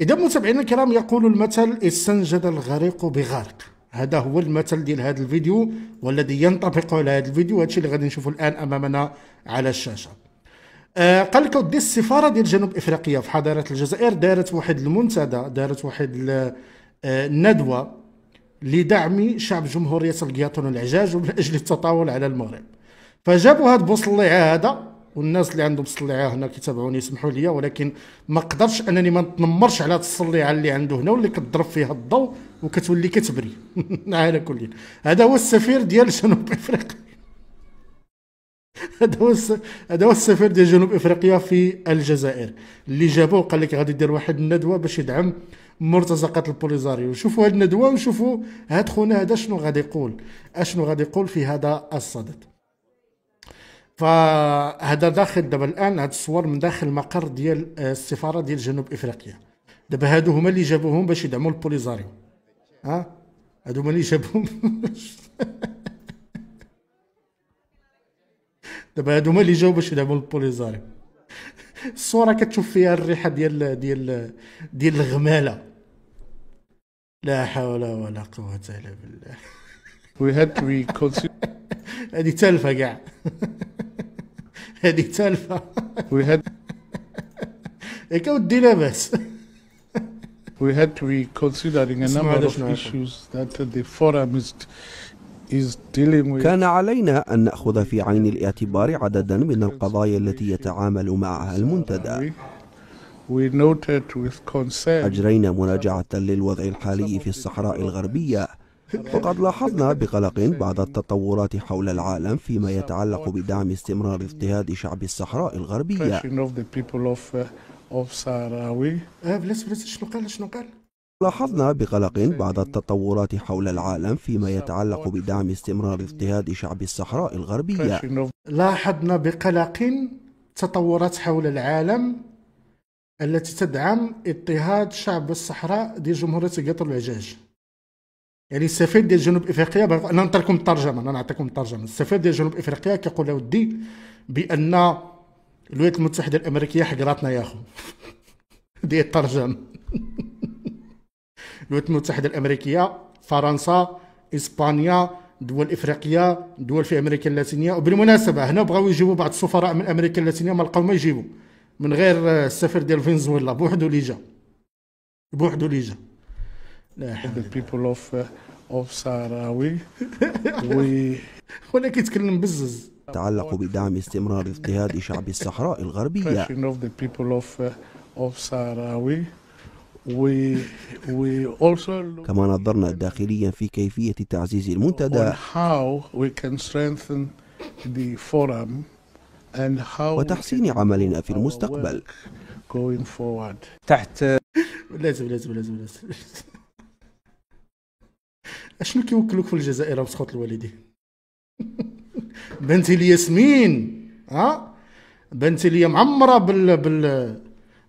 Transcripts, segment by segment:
إذا متابعينا الكرام، يقول المثل: استنجد الغريق بغارق. هذا هو المثل ديال هذا الفيديو والذي ينطبق على هذا الفيديو، وهذا الشيء اللي غادي نشوفه الآن أمامنا على الشاشة. قال لك ودي السفارة ديال جنوب إفريقيا في حضارة الجزائر دارت واحد المنتدى، دارت واحد الندوة لدعم شعب جمهورية القياطون العجاج ومن أجل التطاول على المغرب. فجابوا هاد بوصليعة هذا، والناس اللي عندهم صليعه هنا كيتابعوني يسمحوا لي، ولكن ما قدرتش انني ما نتنمرش على هاد الصليعه اللي عنده هنا واللي كتضرب فيها الضوء وكتولي كتبري. على كل، هذا هو السفير ديال جنوب افريقيا. هذا هو السفير ديال جنوب افريقيا في الجزائر اللي جابوه. قال لك غادي يدير واحد الندوه باش يدعم مرتزقات البوليزاريو. شوفوا هاد الندوه وشوفوا هاد خونا هذا شنو غادي يقول، اشنو غادي يقول في هذا الصدد. فهذا داخل دابا الان، هاد الصور من داخل المقر ديال السفاره ديال جنوب افريقيا. دابا هادو هما اللي جابوهم باش يدعموا البوليزاريو. هادو هما اللي جابوهم. دابا هادو هما اللي جاو باش يدعموا البوليزاريو. الصوره كتشوف فيها الريحه ديال الغماله. لا حول ولا قوه الا بالله. We had to reconsider. هذه تالفه كاع. هذه تالفه. We had هيك ودي لاباس. we had to be considering a number of issues that the forum is dealing with. كان علينا أن نأخذ في عين الاعتبار عددا من القضايا التي يتعامل معها المنتدى. We noted with concern. أجرينا مراجعة للوضع الحالي في الصحراء الغربية، وقد لاحظنا بقلق بعض التطورات حول العالم فيما يتعلق بدعم استمرار اضطهاد شعب الصحراء الغربية. شنو قال؟ لاحظنا بقلق بعض التطورات حول العالم فيما يتعلق بدعم استمرار اضطهاد شعب الصحراء الغربية. لاحظنا بقلق تطورات حول العالم التي تدعم اضطهاد شعب الصحراء ديال جمهورية القياطون العجاج. يعني السفير ديال جنوب افريقيا، انا نعطيكم الترجمه، السفير ديال جنوب افريقيا كيقول يا ودي بان الولايات المتحده الامريكيه حقراتنا يا اخو. دي الترجمه. الولايات المتحده الامريكيه، فرنسا، اسبانيا، دول افريقيا، دول في امريكا اللاتينيه. وبالمناسبه هنا بغاو يجيبوا بعض السفراء من امريكا اللاتينيه، ما لقاو ما يجيبوا من غير السفير ديال فنزويلا بوحدو اللي جا. The people of Sahrawi. ولا كيتكلم بزز. يتعلق بدعم استمرار اضطهاد شعب الصحراء الغربية. The people of Sahrawi. We also كما نظرنا داخليا في كيفية تعزيز المنتدى how we can strengthen the forum and how وتحسين عملنا في المستقبل. going forward. تحت لازم اشنو كيوكلوك في الجزائر بسخط الوالدين؟ بنتي لي ياسمين، بنتي لي معمره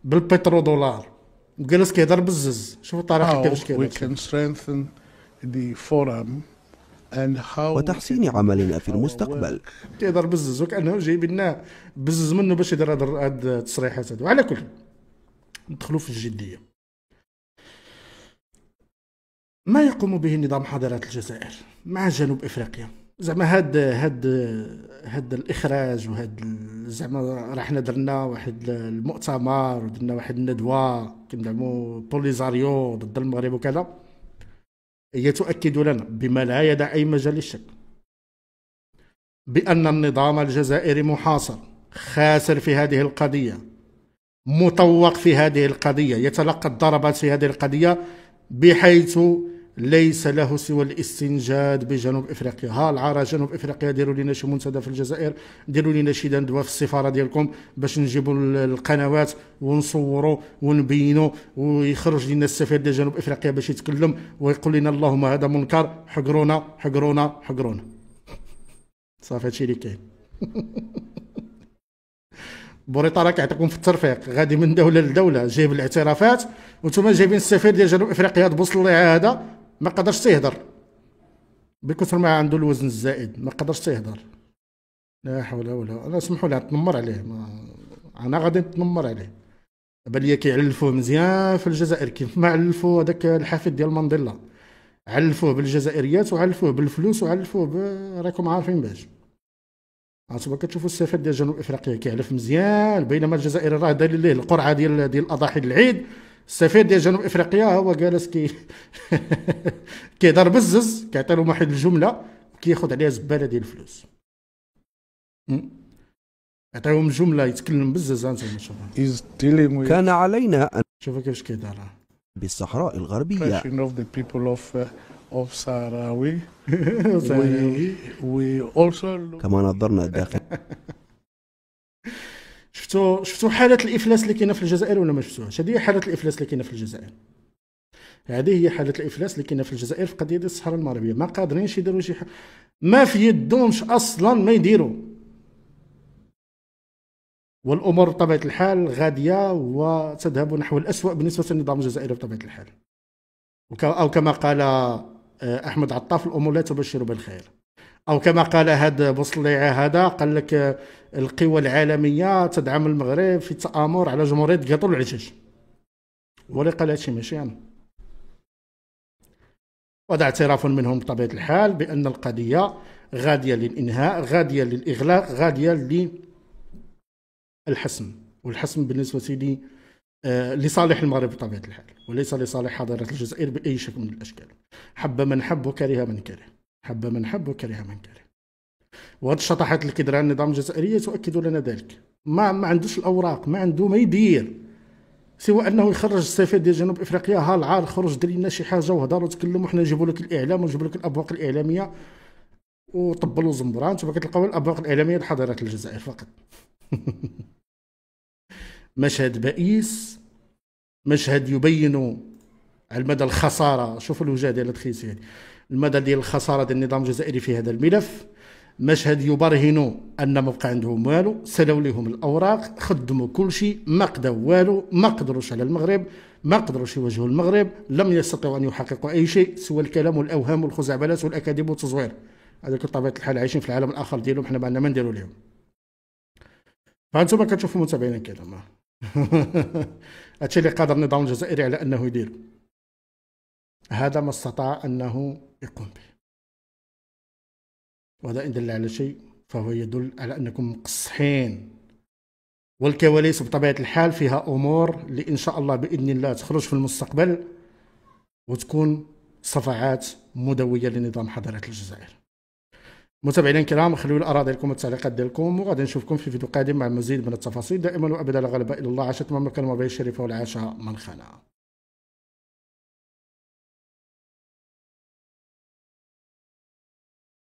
بالبترودولار وجالس كيهضر بالزز. شوف الطريقه كيفاش كيهضر. We can strengthen the forum and how وتحسين عملنا في المستقبل. كيهضر بالزز وكانه جايب لنا بزز منه باش يدير هاد التصريحات هادو. على كل، ندخلوا في الجديه. ما يقوم به نظام حضارات الجزائر مع جنوب افريقيا، زعما هاد الاخراج زعما رحنا درنا واحد المؤتمر ودرنا واحد الندوه كندعموا بوليزاريو ضد المغرب وكذا، هي تؤكد لنا بما لا يدع اي مجال للشك بان النظام الجزائري محاصر، خاسر في هذه القضيه، مطوق في هذه القضيه، يتلقى الضربات في هذه القضيه، بحيث ليس له سوى الاستنجاد بجنوب افريقيا. العار جنوب افريقيا، ديروا لنا شي منتدى في الجزائر، ديروا لنا شي ندوه في السفاره ديالكم باش نجيبوا القنوات ونصوروا ونبينوا ويخرج لنا السفير ديال جنوب افريقيا باش يتكلم ويقول لنا اللهم هذا منكر، حقرونا. صافي هادشي اللي كاين. بوريطه راه كيعطيكم في الترفيق، غادي من دوله لدوله جايب الاعترافات، وانتم جايبين السفير ديال جنوب افريقيا هاد بوصليعه هذا ما قدرش تيهضر بكثر ما عنده الوزن الزائد، ما قدرش تيهضر. لا حول ولا قوه. انا سمحوا لي نتنمر عليه، انا غادي نتنمر عليه. بان لي كيعلفوه مزيان في الجزائر كيف ما علفوا هذاك الحفيد ديال مانديلا، علفوه بالجزائريات وعلفوه بالفلوس وعلفوه راكم عارفين باش. انتما كتشوفوا السفير ديال جنوب افريقيا كيعلف مزيان، بينما الجزائر راه داير ليه القرعه ديال الاضاحي العيد، السفير ديال جنوب افريقيا هو جالس كيهضر بالزز، كيعطي لهم واحد الجمله كياخذ عليها زباله ديال الفلوس. يعطيهم جمله يتكلم بالزز. انتما شوفوا كان علينا أن شوفوا كيفاش كيدار بالصحراء الغربية كما نظرنا داخل. شفتوا حالة الإفلاس اللي كاينة في الجزائر ولا ما شفتوهاش؟ هذه هي حالة الإفلاس اللي كاينة في الجزائر. هذه هي حالة الإفلاس اللي كاينة في الجزائر في قضية الصحراء المغربية. ما قادرينش يديروا شي حاجة، ما في يدهمش أصلا ما يديروا. والأمور بطبيعة الحال غادية وتذهب نحو الأسوأ بالنسبة للنظام الجزائري بطبيعة الحال. أو كما قال أحمد عطاف، الأمور لا تبشر بالخير. أو كما قال هذا بوصليعة هذا، قال لك القوى العالمية تدعم المغرب في التآمر على جمهورية قطر العجاج. ولي قال هادشي ماشي أنا. وهذا اعتراف منهم بطبيعة الحال بأن القضية غادية للإنهاء، غادية للإغلاق، غادية للحسم. والحسم بالنسبة لي لصالح المغرب بطبيعة الحال، وليس لصالح حضارة الجزائر بأي شكل من الأشكال. حب من حب وكره من كره، حب من حب وكره من كره. وهاد الشطحات اللي كيديرها النظام الجزائري تؤكد لنا ذلك. ما عندوش الأوراق، ما عنده ما يدير سوى أنه يخرج السفير ديال جنوب إفريقيا. ها العار خرج دير لنا شي حاجة وهضر وتكلم، وحنا نجيبوا لك الإعلام ونجيبوا لك الأبواق الإعلامية وطبلوا زنبرة. انتم كتلقاو الأبواق الإعلامية لحضارة الجزائر فقط. مشهد بئيس، مشهد يبين على المدى الخسارة. شوفوا الوجه ديال الخيسي هذه، المدى ديال الخسارة ديال النظام الجزائري في هذا الملف. مشهد يبرهن أن ما بقى عندهم والو، سلوا لهم الأوراق، خدموا كل شيء، ما قداو والو، ما قدروش على المغرب، ما قدروش يواجهوا المغرب، لم يستطيعوا أن يحققوا أي شيء سوى الكلام والأوهام والخزعبلات والأكاذيب والتزوير. هذاك بطبيعة الحال عايشين في العالم الآخر ديالهم، حنا ما عندنا ما نديروا لهم. فأنتم كتشوفوا متابعين الكلام. هادشي اللي قادر النظام الجزائري على أنه يدير، هذا ما استطاع أنه يقوم به. وهذا إن دل على شيء فهو يدل على أنكم مقصحين. والكواليس بطبيعة الحال فيها أمور اللي إن شاء الله بإذن الله تخرج في المستقبل وتكون صفعات مدوية لنظام حضارة الجزائر. متابعينا الكرام، خلوا الآراء ديالكم والتعليقات ديالكم، وغادي نشوفكم في فيديو قادم مع مزيد من التفاصيل. دائما وأبدا لا غالب إلا الله. عاشت المملكة المغربية الشريفة والعاش من خانها.